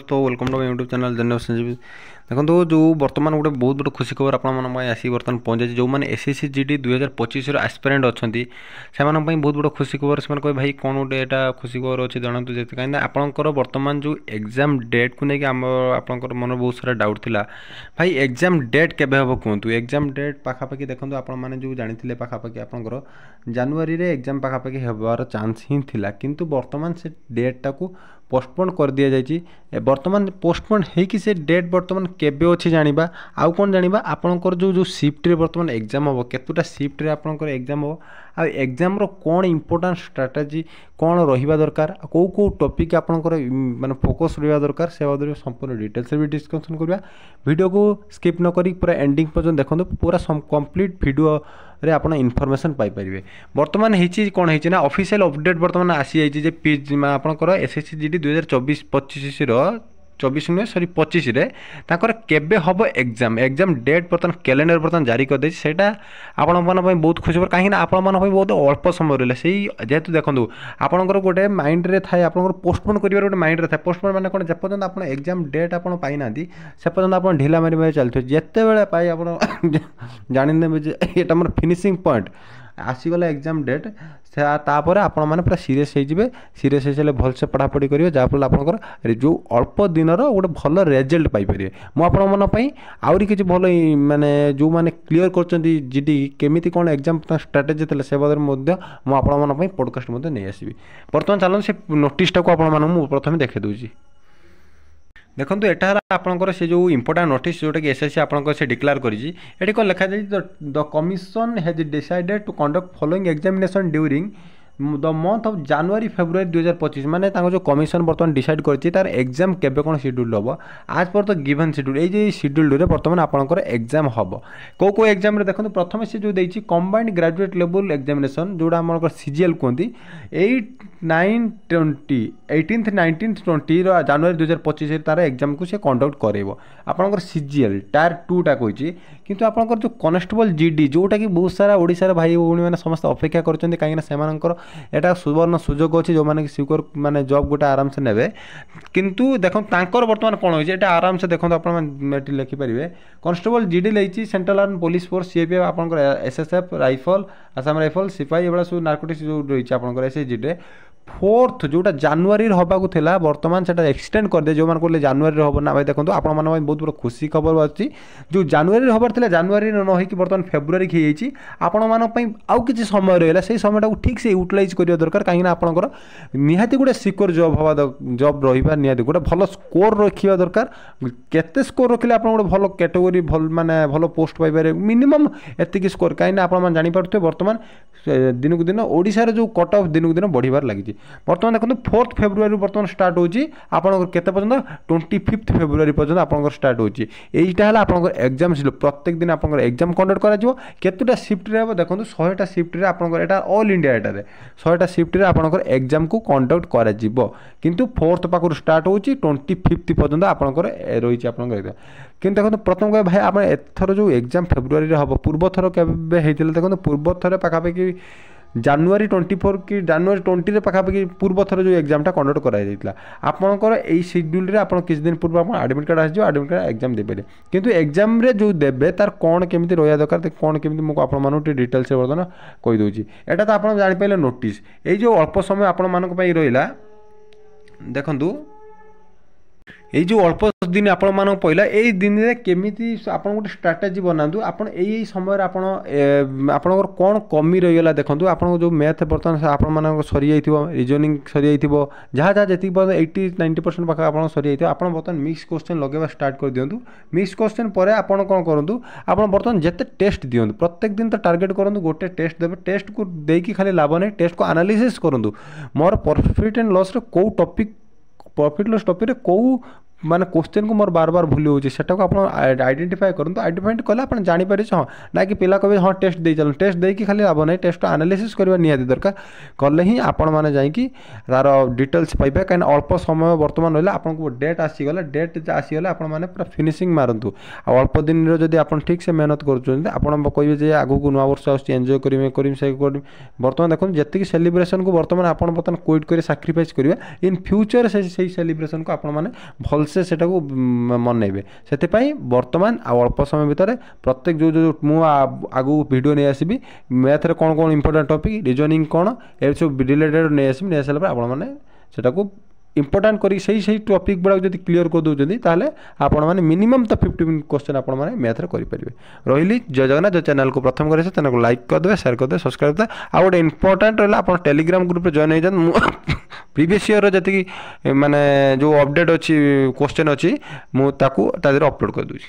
दोस्तों welcome to YouTube channel general Sanjeev. देखो जो बर्तमान गोटे बहुत बड़ा खुशी खबर आपंप आसी बर्तमान पहुँचे जो मैंने एसएससी जीडी 2025 आस्पिरेंट अच्छा से बहुत बड़ा खुशी खबर से कहे भाई कौन गोटे यहाँ खुशी खबर अच्छे जनातु जैसे कहीं आपंकर बर्तमान जो एग्जाम डेट को लेकिन आपंकर मन बहुत सारा डाउट थिला भाई एग्जाम डेट केबे हम कहतु एग्जाम डेट पाखापाखि देखो आपने जो जानी पाखापाखि आपंकर जनवरी रे एग्जाम पाखापाखि होबार चान्स ही थिला किंतु बर्तमान से डेटा को पोस्टपोन कर दि जाइए बर्तमान पोस्टपोन होगी से डेट बर्तमान केबे अच्छी जानिबा आउ कौन जानिबा आपनकर जो शिफ्ट रे बर्तमान एग्जाम हम केतुटा शिफ्ट रे आपनकर एग्जाम हम आ एग्जाम रो कौन इंपोर्टेंट स्ट्राटेजी कौन रहिबा दरकार को टॉपिक आपनकर माने फोकस रहिबा दरकार से बारे संपूर्ण डिटेल्स भी डिस्कशन करबा वीडियो को स्किप न करी पूरा एंडिंग पर्यंत देखो पूरा कंप्लीट वीडियो रे आपन इनफॉरमेशन पाई परिबे। बर्तमान हेची कोन हेची ना ऑफिशियल अपडेट बर्तमान आसी जाइए जे पीज आपनकर एसएससी जीडी 2024-25 रो 24 नुहे सॉरी 25 रे ताकर केबे हबो एग्जाम एग्जाम डेट बर्तमान कैलेंडर बर्तमान जारी कर देछि सेटा आपण मन पई बहुत खुशी पर काहे ना आपण मन पई बहुत अल्प समय रहले सेही जेतु देखंतु आपनकर गोटे माइंड रे थाए आपनकर पोस्टपोन करिवार गोटे माइंड रे थाए पोस्टपोन माने कोन जे पर्यंत आपण एग्जाम डेट आपण पाई नांती से पर्यंत आपण ढिला मारी मारी चलथि जेते बेले पाई आपण जानि नेबे जे एटा हमर फिनिशिंग पॉइंट आसीगला एग्जाम डेट से तापर आपण मैंने पूरा सीरीयस हो सीरीयस हो भलसे पढ़ापढ़ी करेंगे जहाँफल आपंकर जो अल्प दिन गोटे भल रेजल्ट पाइपर मुझे आहरी किसी भल माने जो मैंने क्लीयर कर जीडी केमी कौन एग्जाम स्ट्राटेजी थे से बारे मुझे पॉडकास्ट नहीं आसबि बर्तमान चलते से नोटिसटा को आप प्रथम देखे दूसरी देखो यहाँ आपंकर से जो इंपोर्टेंट नोटिस जोटा कि एसएससी आपंकर से डिक्लेयर करी कौन लिखा जाए the commission has decided to conduct following examination during the month of January February 2025 माने जो कमिशन बर्तमान डिसाइड करछि तार एग्जाम केबे कोन शेड्यूल हम आज पर तो गिवन शेड्यूल ये शेड्यूल रे बर्तमान आपंकर एग्जाम हम को एग्जाम रे देखो प्रथम से जो देछि कंबाइंड ग्रेजुएट लेवल एग्जामिनेशन जोड़ा आम सीजीएल कहती 8, 9, 20 18, 19, 20 जनवरी 2025 तार एग्जाम को से कंडक्ट करेब आपंकर सीजीएल टायर 2 टा कही किंतु आपंकर जो कनेस्टेबल जीडी जोटा कि बहुत सारा ओडिशार भाई भौणी मैंने समस्त अपेक्षा करछन्ते काहेकि सेमानकर एटा सुवर्ण सुजोग अच्छी जो मैंने सिक्योर माने जॉब गोटे आराम से नेबे किंतु देखो तांकर वर्तमान कौन होइछे एटा आराम से देखो आपण लिखि परिबे कनेस्टेबल जीडी लेछि central arm police force CAPF आपनकर एसएसएफ राइफल आसाम राइफल सिपाही एबा सब नारकोटिक्स जो रहिछ आपनकर एसएसजी रे 4th जोटा जनवरी हवाक था बर्तमान से एक्सटेंड कर दे जो मैंने कहले जनवरी हम ना भाई देखो आपण मैंने बहुत बड़ा खुशी खबर अच्छी जो जनवरी हबार था जनवरी न होगी बर्तमान फेब्रुआरी की आपण मानी आउ कि समय रहा से समय ठीक से यूटिलाइज करवा दरकार कहीं आपंकर निहाती गोटे सिक्योर जॉब हवा जॉब रहा निहाती गोटे भल स्कोर रखा दरकार केते स्कोर रखिले आप गोटे भल कैटेगोरी भल माने भल पोस्ट पाइपर मिनिमम एतिक स्कोर कहीं आप जानीपे बर्तमान दिन को दिन ओडिशार जो कट ऑफ दिन को दिन बढ़िबार लगी बर्तमान देखो 4th फेब्रुआरी बर्तमान स्टार्ट होची आपन केते पर्यंत 25th फेब्रुआरी पर्यंत आपन स्टार्ट होची एटा हला आपन एग्जाम सिलो प्रत्येक दिन आपन एग्जाम कंडक्ट करा जिवो केतेटा शिफ्ट रे देखो 100टा शिफ्ट रे आपन एटा ऑल इंडिया एटा रे 100टा शिफ्ट रे आपन एग्जाम को कंडक्ट करा जिवो किंतु 4th पाखर स्टार्ट होची 25th पर्यंत आपन रहिची आपन किंतु देखो प्रथम कहे भाई आप एथर जो एग्जाम फेब्रुआरी रे हबो पूर्व थर केबे हेतिले देखो पूर्व थर पाखापाखि जनवरी 24 कि जनवरी 20 रे पाखापाखि पूर्व थर जो एग्जामटा कंडक्ट कराई जाइतला आपनकर एई शेड्यूल रे आपन किछ दिन पूर्व आपन एडमिट कार्ड आसी जो एडमिट कार्ड एग्जाम देबे किंतु एग्जाम रे जो देबे तार कोन केमिति रोया दरकार कोन केमिति मो आपन मानु डिटेल से वर्तन कहि दोची एटा त आपन जानि पइले नोटिस एई जो अल्प समय आपन मानक पई रहिला देखंतु ये जो अल्प दिन आपण मान पहला यही दिन में केमी आप गोटे स्ट्राटेजी बनातु आप समय आपणकर कौन कमी रहीगला देखो आप जो मैथ बर्तमान आपण सरी रिजनिंग सरी जहाँ जहाँ जी 80-90% पाखे आप सरी आप बर्तमान मिक्स क्वेश्चन लगे स्टार्ट कर दिंतु मिक्स क्वेश्चन पर आप कौन करूँ आप बर्तमान जिते टेस्ट दिंतु प्रत्येक दिन तो टार्गेट करूँ गोटे टेस्ट देवे टेस्ट को देकी खाली लाभ नहीं टेस्ट को एनालिसिस करूँ मोर प्रॉफिट एंड लॉस को टॉपिक प्रॉफिट लॉस टॉपिक कौ माने क्वेश्चन को मोर बार बार भूल होची सेटा को आपण आइडेंटिफाई करंतु आइडेंटिफाई कले आपण जानि पारे छ ना कि पिला कबे हां टेस्ट दे चलन टेस्ट दे कि खाली लाभ नै टेस्ट एनालिसिस करबा नियादी दरकार कले ही आपण माने जाई कि तार डिटेल्स पाइबे कान अल्प समय वर्तमान रहला आपण को डेट आसी गला डेट आसी गला आपण माने पूरा फिनिशिंग मारंतु आ अल्प दिन रो जदी आपण ठीक से मेहनत करछन आपण कहबे जे आगु को नवा वर्ष आसी एन्जॉय करिमे से वर्तमान देखो जति सेलिब्रेशन को वर्तमान आपण क्विट करे सैक्रिफाइस करिवे इन फ्यूचर से सेलिब्रेशन को आपण माने भल ଭଲସେ ସେଟାକୁ ମନେଇବେ। ସେଥିପାଇଁ ବର୍ତ୍ତମାନ ଆଉ ଅଳ୍ପ ସମୟ ଭିତରେ ପ୍ରତ୍ୟେକ ଯେଉଁ ମୁଁ ଆଗକୁ ଭିଡ଼ିଓ ନେଇ ଆସିବି ମ୍ୟାଥରେ କ'ଣ କ'ଣ ଇମ୍ପୋର୍ଟାଣ୍ଟ ଟପିକ୍ ରିଜନିଂ କ'ଣ ଏ ସବୁ ରିଲେଟେଡ଼ ନେଇ ଆସିବି। ନେଇ ଆସିଲା ପରେ ଆପଣମାନେ ସେଟାକୁ ইম্পর্টাট করি সেই টপিক গুড়া যদি ক্লিয়ার করে দেউଛନ୍ତି তাহলে আপন মানে মিনিমম তো 50 কোশ্চেন আপন মানে ম্যাথ রে করি পারিবে। রহিলি জয় জগন্নাথ। जो चैनल को प्रथम करे चैनल को लाइक कर देबे शेयर कर देबे सब्सक्राइब कर देबे। आ गोटे इंपोर्टेंट रहला आपन टेलीग्राम ग्रुप रे जॉइन हो जान प्रीवियस ईयर रे जति माने जो अपडेट अछि क्वेश्चन अछि मु ताकू तादेर अपलोड कर दूची।